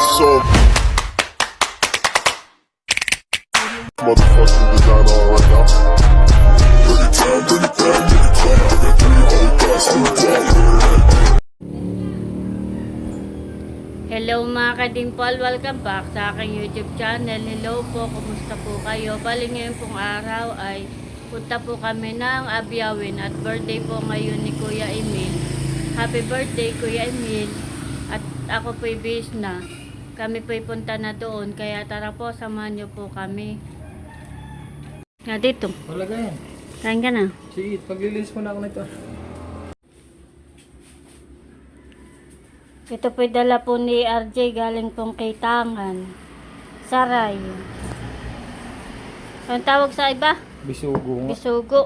So motherfucking designer right now. Bring it down, bring it down, bring it down, bring it down, hold that, hold that. Hello mga ka-dimple, welcome back sa aking YouTube channel. Hello po, kumusta po kayo? Bali ngayon pong araw ay punta po kami ng Abyawin at birthday po ngayon ni Kuya Emil. Happy birthday Kuya Emil. At ako po'y bis na. Kami po'y punta na doon, kaya tara po, samahan niyo po kami. Nga dito. Wala ganyan. Kain ka na. Sige, paglilinis mo na ako nito. Ito po'y dala po ni RJ galing pong Kaitangan. Saray. Ang tawag sa iba? Bisugo nga. Bisugo.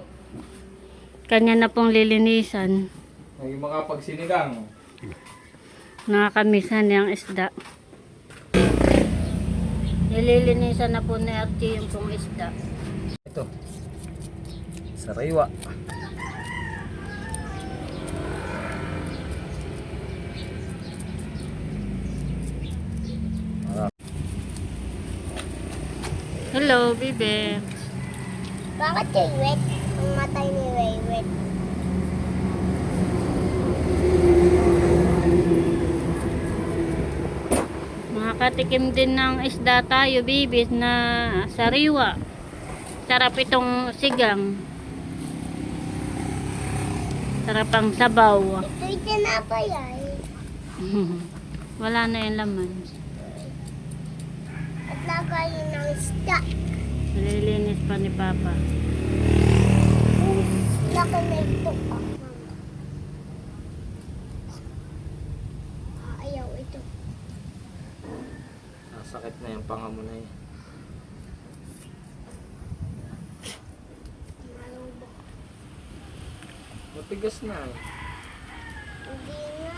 Kanya na pong lilinisan. Ay, mga pagsinigang. Nakakamisan niyang isda. Nililinisan na po ni RJ yung pong isda. Ito. Sariwa. Hello, Bibe. Bakit kay Wet? Ang matay ni Wet. Makakatikim din ng isda tayo, Bibe, na sariwa. Sarap itong sigang. Sarap ang sabaw. Ito'y tinapay ay. Wala na yung laman. At lagayin ng isda. Nililinis pa ni Papa. Laki na ito. Ayaw ito. Sakit na yung panga mo na yan. Malubok. Matigas na eh. Hindi na.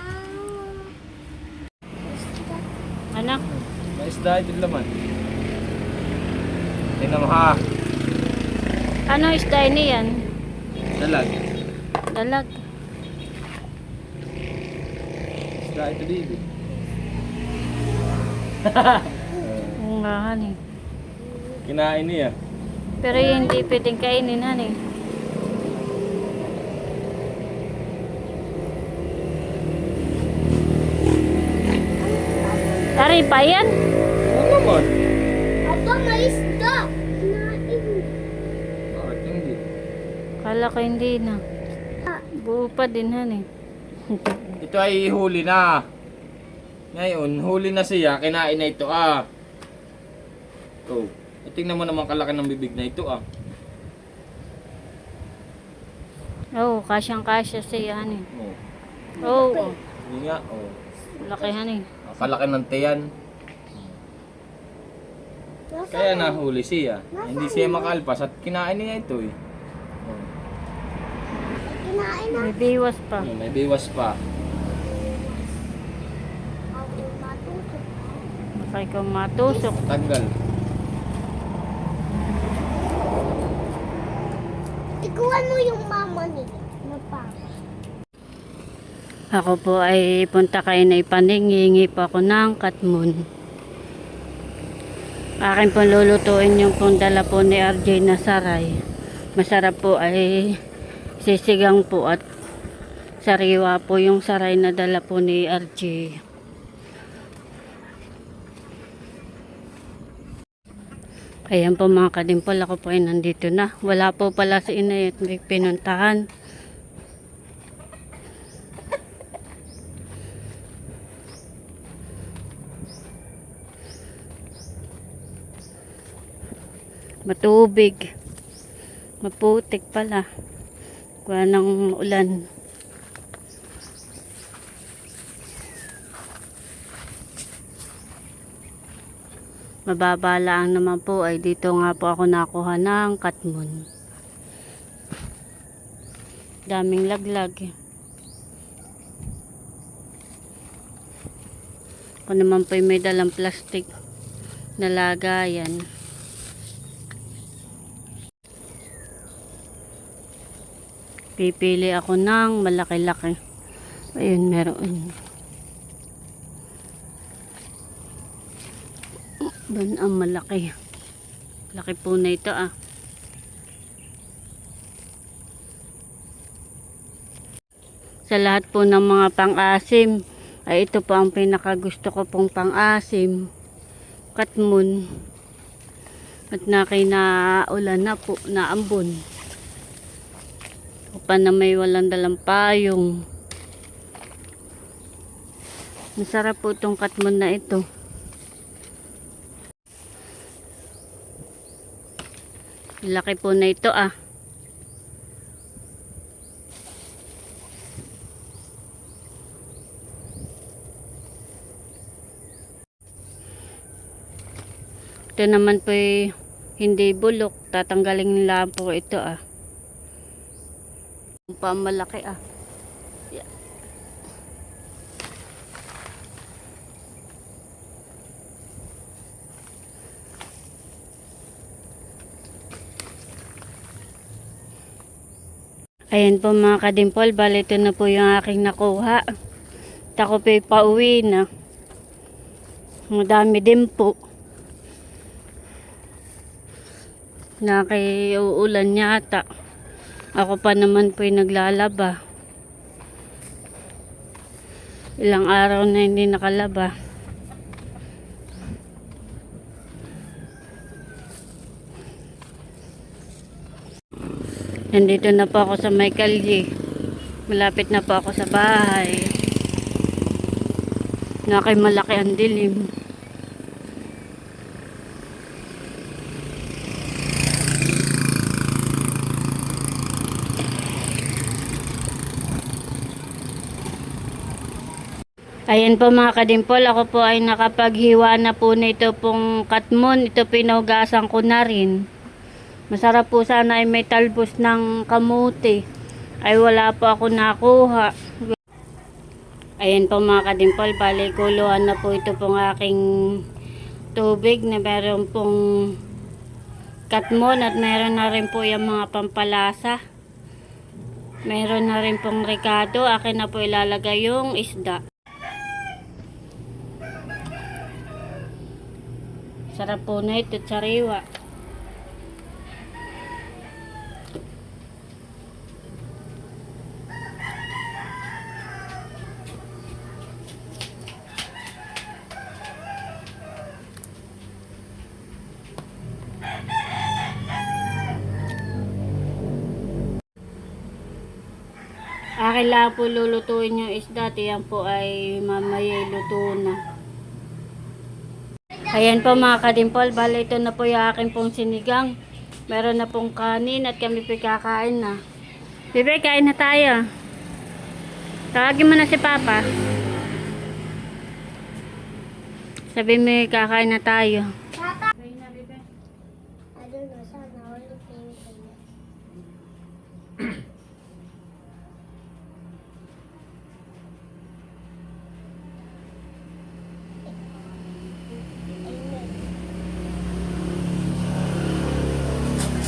Isda. Anak, May isda ito laman. Tingnan mo ha. ano isda niyan? Dalag. Dalag. Isda ito dito. Oo nga, honey. Kinain niya. Pero hindi pwedeng kainin, honey. Tari pa yan? Oo naman. Aba, may isda. Kinain. Bakit hindi? Kala ko hindi na. Buo pa din, honey. Ito ay huli na. Ngayon, huli na siya. Kinain na ito ah. Oh. Tingnan mo naman kalaki ng bibig na ito ah. Oo, kasyang-kasya siya, honey. Oh. Oo, Hindi nga. Oh. laki, honey. Kalaki ng tiyan. Kaya nahuli siya. Hindi siya makalpas at kinain niya ito eh. Oh. Kinain na. May biwas pa. May biwas pa. Ako matusok. Baka ikaw matusok. Tanggal. Ikuhan mo yung mama nila. Na papa. Ako po ay punta kayo na ipaningingi po ako ng katmun. Akin po lulutuin yung pong dala po ni RJ na saray. Masarap po ay sisigang po at sariwa po yung saray na dala po ni RJ. Ayan po mga kadimpol, ako po ay nandito na. Wala po pala si Inay at may pinuntahan. Matubig. Maputik pala. Kuha ng ulan. Mababa lang naman po ay dito nga po ako nakuha ng katmun. Daming laglag. Ako naman po may dalang plastic na lagayan. Pipili ako ng malaki-laki. Ayun, meron. Doon ang malaki. Laki po na ito ah. Sa lahat po ng mga pang-asim, ay ito po ang pinakagusto ko pong pang-asim. Katmon. At nakinaulan na po, naambon. O pa na may walang dalang payong. Masarap po itong katmon na ito. Laki po na ito ah. Ito naman po hindi bulok. Tatanggalin lang po ito ah. Pamalaki ah. Yeah. Ayan po mga kadimpol. Bali ito na po yung aking nakuha. At ako po pauwi na. Madami din po. Nakiuulan yata. Ako pa naman po yung naglalaba. Ilang araw na hindi nakalaba. Nandito na po ako sa may kalye. Malapit na po ako sa bahay. Malaki ang dilim. Ayan po mga kadimpol, ako po ay nakapaghiwa na po nito pong katmon. Ito pinugasan ko na rin. Masarap po sana ay may talbos ng kamuti. Ay wala po ako nakuha. Ayan po mga kadimpol, bali kuluan na po ito pong aking tubig na meron pong katmon at meron na rin po yung mga pampalasa. Meron na rin pong ricado. Akin na po ilalagay yung isda. Sarap po na ito, sariwa. Akin lang po lulutuin yung isda. Yan po ay mamaya luto na. Ayan po mga kadimpol, bali ito na po yung akin pong sinigang. Meron na pong kanin at kami po kakain na. Bebe, kain na tayo. Tawagin mo na si Papa. Sabi mo kakain na tayo. Papa! Kain na, Bebe. I don't know, sana all the things in there.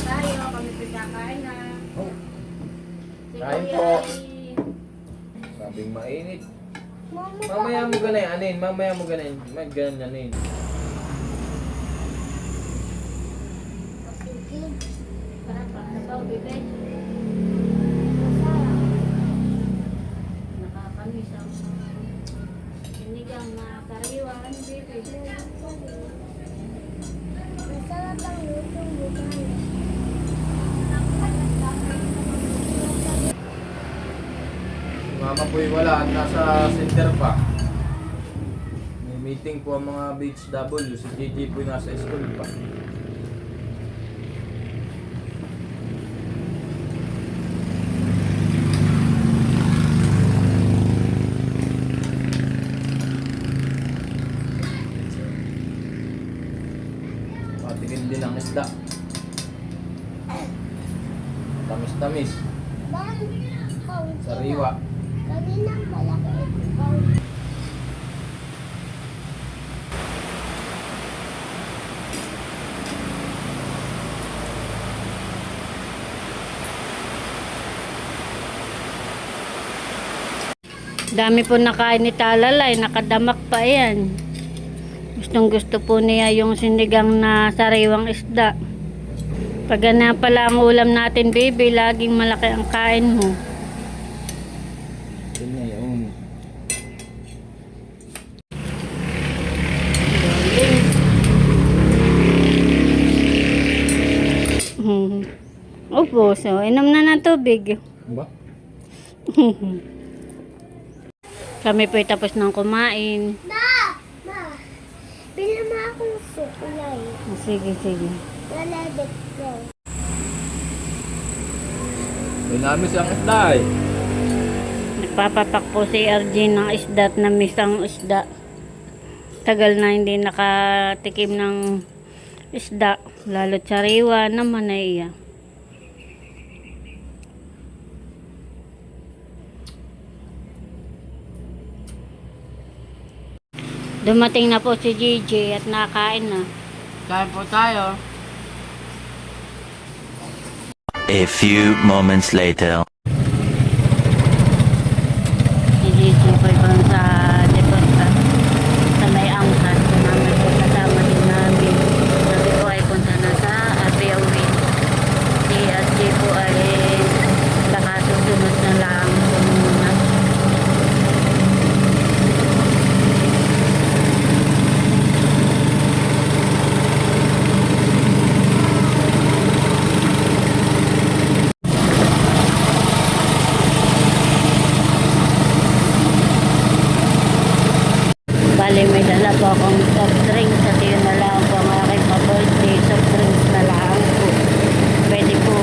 Tayo, kami po kakain na. Oh, Si kain Kuya po. ay- sabing mainit. Mama, Mamaya mo ganayin, anin. Mamaya mo ganayin. May ganyan anin. pasigid. Sarap pa. Sabaw, Bebe. Masarap. Nakakamis ang sinigang na kariwa. Ano, Bebe? Masarap ang lutong bubay. Si Mama po'y wala at nasa center pa. May meeting po ang mga BHW. Si JJ po'y nasa school pa. Patikin din ang isda. Tamis-tamis. Bakit kaunti Sariwa. na? Kanina malaki ito kaunti. Dami po nakain ni Talalay. Nakadamak pa yan. Gustong gusto po niya yung sinigang na sariwang isda. Pag ganyan pala ang ulam natin, baby, laging malaki ang kain mo. Ito na yun. Opo, so inom na ng tubig. Ba? Kami po tapos ng kumain. Ma! Bili mo akong sukulay. Sige, sige. Lalabit ko. Dinamis ang isda eh. Nagpapapak po si RG ng isda at namiss ang isda. Tagal na hindi nakatikim ng isda. Lalo't sariwa naman na iya. Dumating na po si Gigi at nakain na. Kain po tayo. A few moments later. Si Gigi po ibang sa deposa sa may angkat. Namin po kasama din namin. Sabi po ay punta na sa Abiawin. Si RG po ay nakasusunod na lang po muna. Bali, may dala po akong soft drinks at yun na lang po ang aking pa-birthday. Soft drinks na lang po. Pwede po.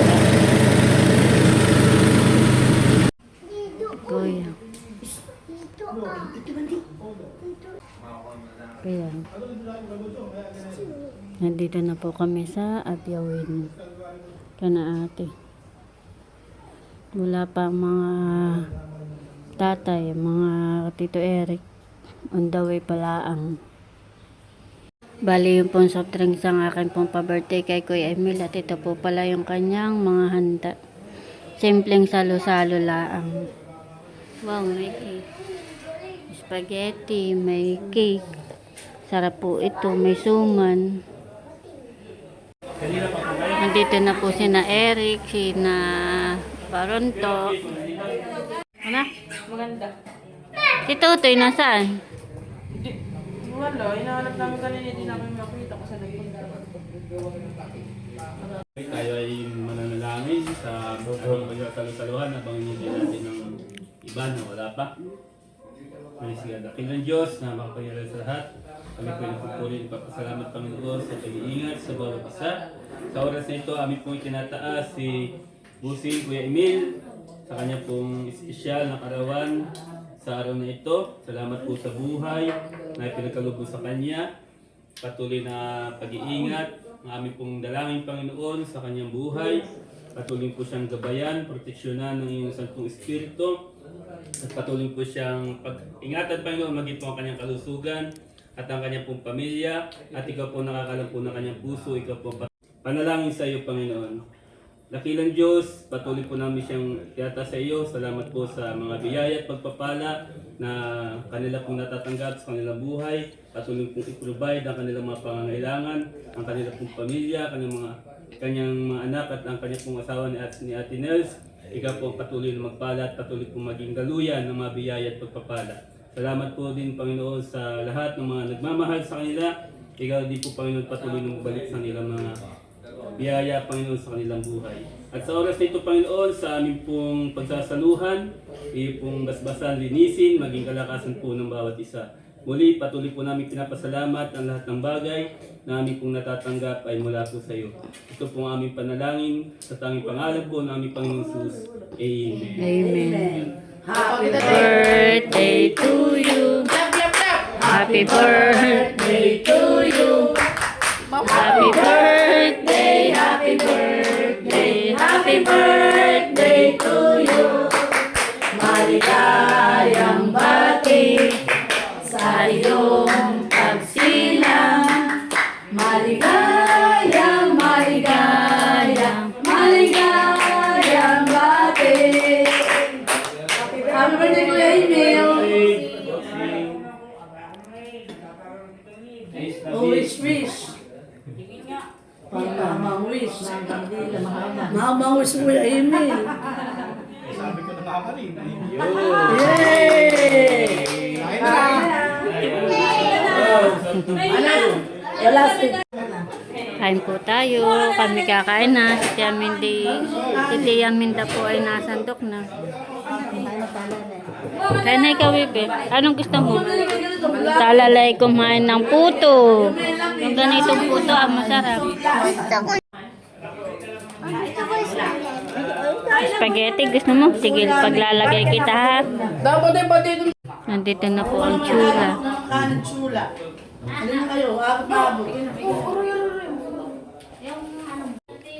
Kuya. Dito ah. Kaya. Nandito na po kami sa Abiawin. Kana ate. Wala pa ang mga tatay, mga Tito Eric. On the way pala ang bali yung pong soft drinks ang akin pong pa-birthday kay Kuya Emil at ito po pala yung kanyang mga handa. Simpleng salo-salo laang. Wow, may cake. Spaghetti, may cake. Sarap po ito, may suman. Nandito na po sina Eric, sina Baronto. Ano? Maganda. Si Tutoy nasaan? Wala, hinahanap namin kanina, hindi namin makita kung saan nagpunta. Tayo ay mananalangin sa ating pagsasaluhan habang hindi natin ng iba na wala pa. Praise God. Dakilang Diyos na makapangyarihan sa lahat. Kami po nagpupulit ipapasalamat Panginoon sa pag-iingat sa bawat isa. Sa oras na ito, amin pong itinataas si Busing Kuya Emil sa kanya pong espesyal na karawan sa araw na ito. Salamat po sa buhay na ipinagkaloob sa kanya. Patuloy na pag-iingat ng aming pong dalangin Panginoon sa kanyang buhay. Patuloy po siyang gabayan, proteksyonan ng iyong Santong Espiritu. At patuloy po siyang pag-ingatan Panginoon maging po ang kanyang kalusugan at ang kanyang pong pamilya. At ikaw po nakakalam po ng kanyang puso. Ikaw po panalangin sa iyo Panginoon. Dakilang Diyos, patuloy po namin siyang tiyata sa iyo. Salamat po sa mga biyaya at pagpapala na kanila pong natatanggap sa kanilang buhay. Patuloy pong i-provide ang kanilang mga pangangailangan, ang kanilang pong pamilya, kanyang mga anak at ang kanyang pong asawa ni Ate Nels. Ikaw po patuloy na magpala at patuloy pong maging galuyan ng mga biyaya at pagpapala. Salamat po din Panginoon sa lahat ng mga nagmamahal sa kanila. Ikaw din po Panginoon patuloy na magbalik sa kanilang mga biyaya Panginoon sa kanilang buhay. At sa oras na ito Panginoon, sa aming pong pagsasaluhan, iyo pong basbasan, linisin, maging kalakasan po ng bawat isa. Muli, patuloy po namin pinapasalamat ang lahat ng bagay na aming pong natatanggap ay mula po sa iyo. Ito po ang aming panalangin sa tanging pangalan po ng aming Panginoon Jesus. Amen. Amen. Happy birthday to you. Happy birthday to you. Happy birthday, happy birthday, happy birthday to you. Maligayang bati sa iyong pagsilang. Maligayang, maligayang, maligayang bati. Happy birthday, Kuya Emil. si Kuya Emil. Sabi ko na nga rin. Wala si... Kain po tayo. Kami kakain na. Si Tia Minda po ay nasandok na. Kaya na ikaw, Bebe. Anong gusto mo? Talalay kumain ng puto. Yung ganitong puto, masarap. Gusto ko. Spaghetti, gusto mo? Sige, paglalagay kita ha. Dapat ay pati itong... Nandito na po ang tsura. Kanin tsula. Ano na kayo? Abot.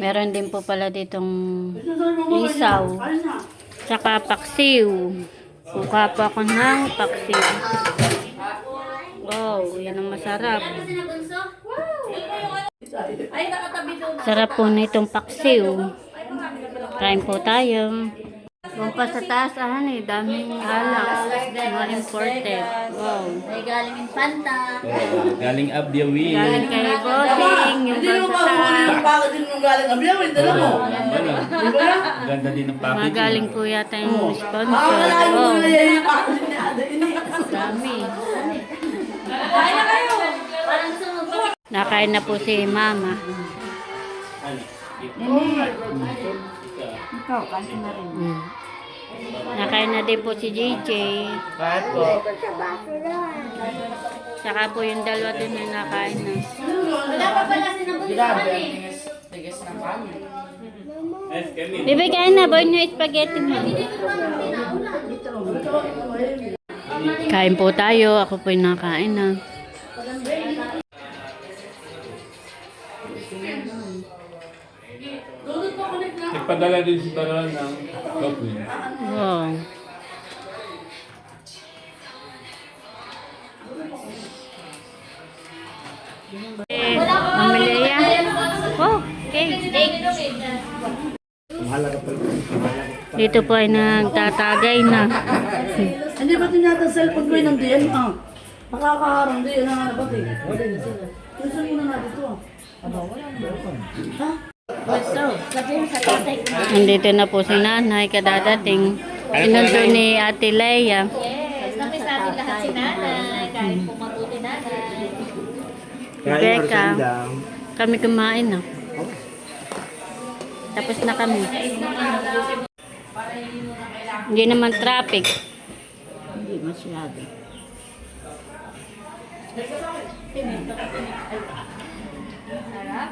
Meron din po pala ditong isaw. Tsaka paksiw. Kuha po ako ng paksiw. Wow, yan ang masarap. Sarap po nitong paksiw. Kain po tayo. Kung pa sa taas, daming alak. Mga imported. Wow. May galing yung Fanta. Galing Abyawi. Galing kay Bossing, yung Hindi mo pa sa pa taas. yung pakit din yung galing abiyawin. Dala mo. Ganda din ng Mga packaging. galing po yata yung sponsor. Makakalain mo Wow. na yung pakit din niya. Dami. Nakain na po si Mama. Nakain na din po si JJ. Kahit po. Saka po yung dalawa din na nakain na. Bebe, kain na. Boy nyo spaghetti mo. Kain po tayo. Ako po yung nakain na. Nagpadala din si Baral ng coffee. Wow. Mamilya. Oh, cake. Dito po ay nagtatagay na. Hindi ba tinyata cellphone ko yun ng DNA? Nakakaharang din. Ano ba ito? Wala na sila. Tuloy muna nga dito. Ha? Nandito na po si nanay, kadadating. Sinundo ni Ate Leia. Kami sa atin lahat si nanay. Galing po mabuti nanay. Rebecca. Kami kumain na. Tapos na kami. Hindi naman traffic. Hindi masyado. Sarap.